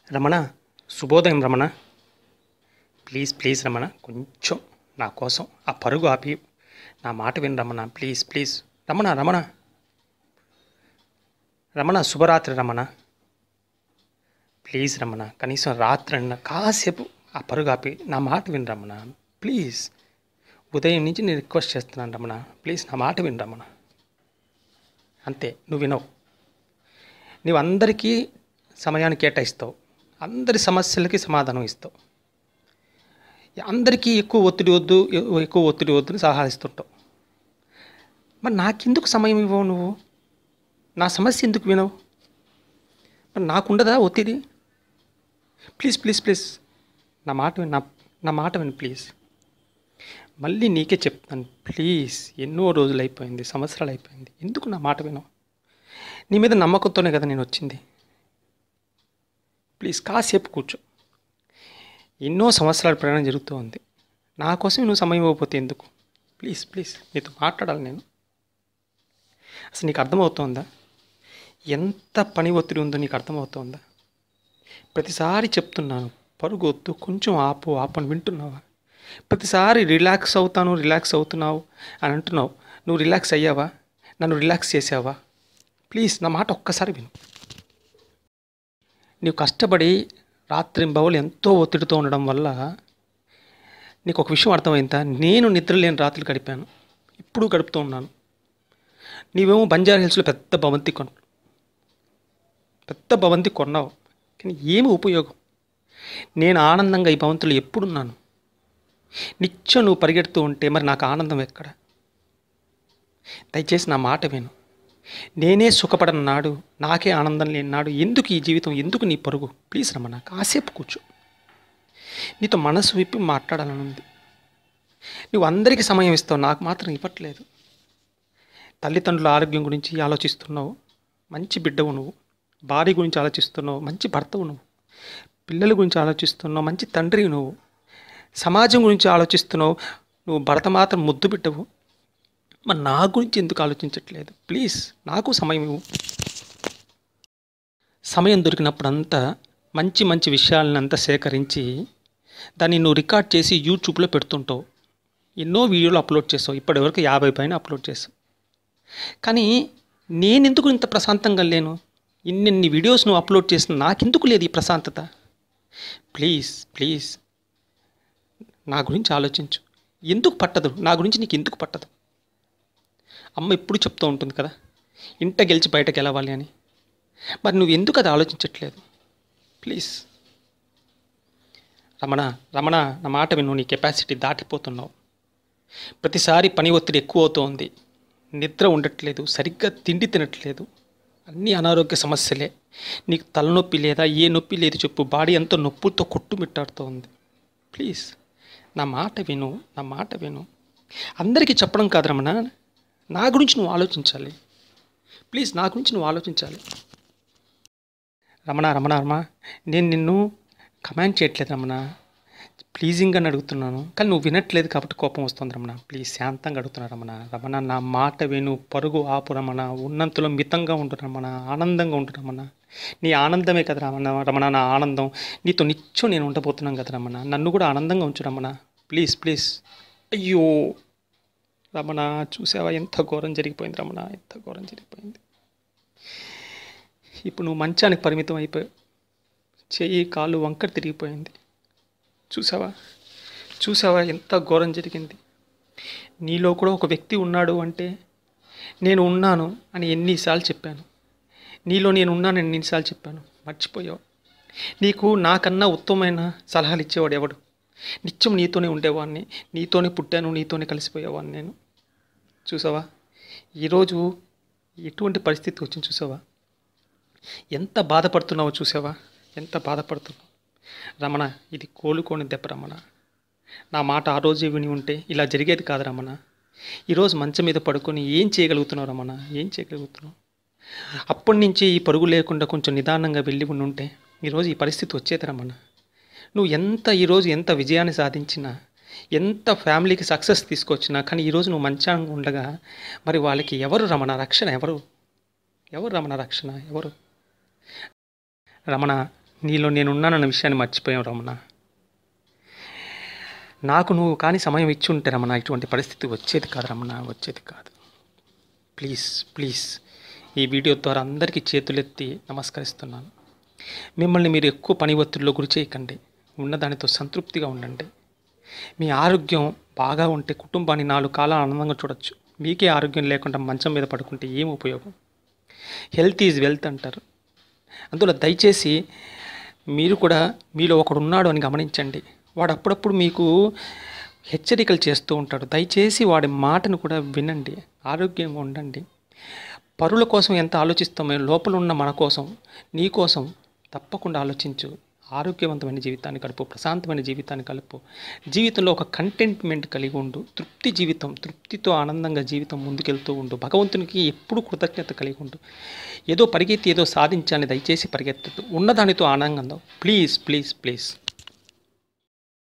రమణ, శుభోదయం Ramana. Please please Ramana, కొంచెం నా కోసం ఆ పరుగు ఆపి నా మాట విను రమణ. ప్లీజ్ ప్లీజ్ రమణ రమణ రమణ శుభరాత్రి రమణ. ప్లీజ్ రమణ, కనీసం రాత్రి అన్న కాసేపు ఆ పరుగు ఆపి నా మాట విను రమణ. ప్లీజ్, ఉదయం నుంచి నేను రిక్వెస్ట్ చేస్తున్నాను రమణ. ప్లీజ్ నా మాట విను రమణ. అంతే, నువ్వు వినవు. నువ్వు అందరికీ సమయాన్ని కేటాయిస్తావు, అందరి సమస్యలకి సమాధానం ఇస్తావు, అందరికీ ఎక్కువ ఒత్తిడి వద్దు అని సలహా ఇస్తుంటావు. మరి నాకెందుకు సమయం ఇవ్వవు నువ్వు? నా సమస్య ఎందుకు వినవు? మరి నాకుండదా ఒత్తిడి? ప్లీజ్ ప్లీజ్ ప్లీజ్ నా మాట విను, నా మాట విను ప్లీజ్. మళ్ళీ నీకే చెప్తాను ప్లీజ్. ఎన్నో రోజులు అయిపోయింది, సంవత్సరాలు అయిపోయింది, ఎందుకు నా మాట వినవు? నీ మీద నమ్మకంతోనే కదా నేను వచ్చింది. ప్లీజ్ కాసేపు కూర్చో. ఎన్నో సంవత్సరాల ప్రయాణం జరుగుతూ ఉంది, నా కోసం నువ్వు సమయం ఇవ్వకపోతే ఎందుకు? ప్లీజ్ ప్లీజ్ నీతో మాట్లాడాలి నేను. అసలు నీకు అర్థమవుతోందా ఎంత పని ఒత్తిడి ఉందో? నీకు అర్థమవుతోందా? ప్రతిసారి చెప్తున్నాను పరుగు వద్దు, కొంచెం ఆపు అని వింటున్నావా? ప్రతిసారి రిలాక్స్ అవుతున్నావు అని అంటున్నావు. నువ్వు రిలాక్స్ అయ్యావా? నన్ను రిలాక్స్ చేసావా? ప్లీజ్ నా మాట ఒక్కసారి విను. నీవు కష్టపడి రాత్రింబవలు ఎంతో ఒత్తిడితో ఉండడం వల్ల నీకు ఒక విషయం అర్థమైందా? నేను నిద్ర లేని రాత్రులు గడిపాను, ఇప్పుడు గడుపుతూ ఉన్నాను. నీవేమో బంజారా హిల్స్లో పెద్ద భవంతి కొన్నావు, కానీ ఏమి ఉపయోగం? నేను ఆనందంగా ఈ భవంతులు ఎప్పుడున్నాను? నిత్యం నువ్వు పరిగెడుతూ ఉంటే మరి నాకు ఆనందం ఎక్కడ? దయచేసి నా మాట విను. నేనే సుఖపడని నాడు, నాకే ఆనందం లేని నాడు ఎందుకు ఈ జీవితం, ఎందుకు నీ పరుగు? ప్లీజ్ రమణ, కాసేపు కూర్చో. నీతో మనసు విప్పి మాట్లాడాలని ఉంది. నువ్వు అందరికీ సమయం ఇస్తావు, నాకు మాత్రం ఇవ్వట్లేదు. తల్లిదండ్రుల ఆరోగ్యం గురించి ఆలోచిస్తున్నావు, మంచి బిడ్డవు నువ్వు. భార్య గురించి ఆలోచిస్తున్నావు, మంచి భర్తవు నువ్వు. పిల్లల గురించి ఆలోచిస్తున్నావు, మంచి తండ్రి నువ్వు. సమాజం గురించి ఆలోచిస్తున్నావు, నువ్వు భర్త మాత్రం ముద్దు బిడ్డవు. మరి నా గురించి ఎందుకు ఆలోచించట్లేదు? ప్లీజ్ నాకు సమయం ఇవ్వు. సమయం దొరికినప్పుడంతా మంచి విషయాలనంతా సేకరించి దాన్ని నువ్వు రికార్డ్ చేసి యూట్యూబ్లో పెడుతుంటావు. ఎన్నో వీడియోలు అప్లోడ్ చేసావు, ఇప్పటివరకు 50 పైన అప్లోడ్ చేసావు. కానీ నేనెందుకు ఇంత ప్రశాంతంగా లేను? ఇన్ని వీడియోస్ నువ్వు అప్లోడ్ చేసిన నాకెందుకు లేదు ఈ ప్రశాంతత? ప్లీజ్ ప్లీజ్ నా గురించి ఆలోచించు. ఎందుకు పట్టదు? నా గురించి నీకు ఎందుకు పట్టదు? అమ్మ ఎప్పుడు చెప్తూ ఉంటుంది కదా, ఇంట గెలిచి బయటకు వెళ్ళవాలి అని. మరి నువ్వు ఎందుకు అది ఆలోచించట్లేదు? ప్లీజ్ రమణ నా మాట విను. నీ కెపాసిటీ దాటిపోతున్నావు. ప్రతిసారి పని ఒత్తిడి ఎక్కువ అవుతోంది, నిద్ర ఉండట్లేదు, సరిగ్గా తిండి తినట్లేదు, అన్నీ అనారోగ్య సమస్యలే. నీకు తలనొప్పి లేదా? ఏ నొప్పి లేదు చెప్పు. బాడీ ఎంతో నొప్పులతో కొట్టుమిట్టాడుతూ ఉంది. ప్లీజ్ నా మాట విను. అందరికీ చెప్పడం కాదు రమణ, నా గురించి నువ్వు ఆలోచించాలి. ప్లీజ్ నా గురించి నువ్వు ఆలోచించాలి. రమణ నేను నిన్ను కమాండ్ చేయట్లేదు రమణ, ప్లీజింగ్గా అడుగుతున్నాను. కానీ నువ్వు వినట్లేదు కాబట్టి కోపం వస్తుంది రమణ. ప్లీజ్ శాంతంగా అడుగుతున్నా రమణ నా మాట విను. పరుగు ఆపు రమణ. ఉన్నంతలో మితంగా ఉండు రమణ, ఆనందంగా ఉండు రమణ. నీ ఆనందమే కదా రమణ నా ఆనందం. నీతో నిత్యం నేను ఉండబోతున్నాను కదా రమణ, నన్ను కూడా ఆనందంగా ఉంచు రమణ. Please please. అయ్యో రమణ, చూసావా ఎంత ఘోరం జరిగిపోయింది రమణ, ఎంత ఘోరం జరిగిపోయింది. ఇప్పుడు నువ్వు మంచానికి పరిమితం అయిపోయావు, చెయ్యి కాళ్ళు వంకర తిరిగిపోయింది. చూసావా ఎంత ఘోరం జరిగింది. నీలో కూడా ఒక వ్యక్తి ఉన్నాడు అంటే నేను ఉన్నాను అని ఎన్నిసార్లు చెప్పాను. నీలో నేను ఉన్నానని ఎన్నిసార్లు చెప్పాను, మర్చిపోయావు. నీకు నాకన్నా ఉత్తమమైన సలహాలు ఇచ్చేవాడు ఎవడు? నిత్యం నీతోనే ఉండేవాడిని, నీతోనే పుట్టాను, నీతోనే కలిసిపోయేవాడిని నేను. చూసావా ఈరోజు ఎటువంటి పరిస్థితి వచ్చింది? చూసావా ఎంత బాధపడుతున్నావో? ఎంత బాధపడుతున్నావు రమణ? ఇది కోలుకోని దెబ్బ రమణ. నా మాట ఆ రోజే విని ఉంటే ఇలా జరిగేది కాదు రమణ. ఈరోజు మంచం మీద పడుకొని ఏం చేయగలుగుతున్నావు రమణ? ఏం చేయగలుగుతున్నావు? అప్పటి నుంచి ఈ పరుగు లేకుండా కొంచెం నిదానంగా వెళ్ళి ఉంటే ఈరోజు ఈ పరిస్థితి వచ్చేది రమణ. నువ్వు ఈరోజు ఎంత విజయాన్ని సాధించినా, ఎంత ఫ్యామిలీకి సక్సెస్ తీసుకొచ్చినా, కానీ ఈరోజు నువ్వు మంచిగా ఉండగా మరి వాళ్ళకి ఎవరు రమణ రక్షణ? ఎవరు రమణ రక్షణ? ఎవరు రమణ? నీలో నేనున్నానన్న విషయాన్ని మర్చిపోయావు రమణ. నాకు నువ్వు కానీ సమయం ఇచ్చి ఉంటే రమణ ఇటువంటి పరిస్థితి వచ్చేది కాదు రమణ, వచ్చేది కాదు. ప్లీజ్ ప్లీజ్ ఈ వీడియో ద్వారా అందరికీ చేతులెత్తి నమస్కరిస్తున్నాను. మిమ్మల్ని మీరు ఎక్కువ పని ఒత్తిడిలో గురి చేయకండి. ఉన్నదానితో సంతృప్తిగా ఉండండి. మీ ఆరోగ్యం బాగా ఉంటే కుటుంబాన్ని 4 కాలాలు ఆనందంగా చూడొచ్చు. మీకే ఆరోగ్యం లేకుండా మంచం మీద పడుకుంటే ఏం ఉపయోగం? హెల్త్ ఈజ్ వెల్త్ అంటారు. అందులో దయచేసి మీరు కూడా మీలో ఒకడు ఉన్నాడు అని గమనించండి. వాడు అప్పుడప్పుడు మీకు హెచ్చరికలు చేస్తూ ఉంటాడు. దయచేసి వాడి మాటను కూడా వినండి. ఆరోగ్యంగా ఉండండి. పరుల కోసం ఎంత ఆలోచిస్తామో లోపల ఉన్న మన కోసం, నీ కోసం తప్పకుండా ఆలోచించు. ఆరోగ్యవంతమైన జీవితాన్ని గడుపు, ప్రశాంతమైన జీవితాన్ని గడుపు. జీవితంలో ఒక కంటెంట్మెంట్ కలిగి ఉండు. తృప్తితో ఆనందంగా జీవితం ముందుకెళ్తూ ఉండు. భగవంతునికి ఎప్పుడు కృతజ్ఞత కలిగి ఉండు. ఏదో పరిగెత్తి ఏదో సాధించాలని దయచేసి పరిగెత్తద్దు. ఉన్నదానితో ఆనందంగా. Please please please.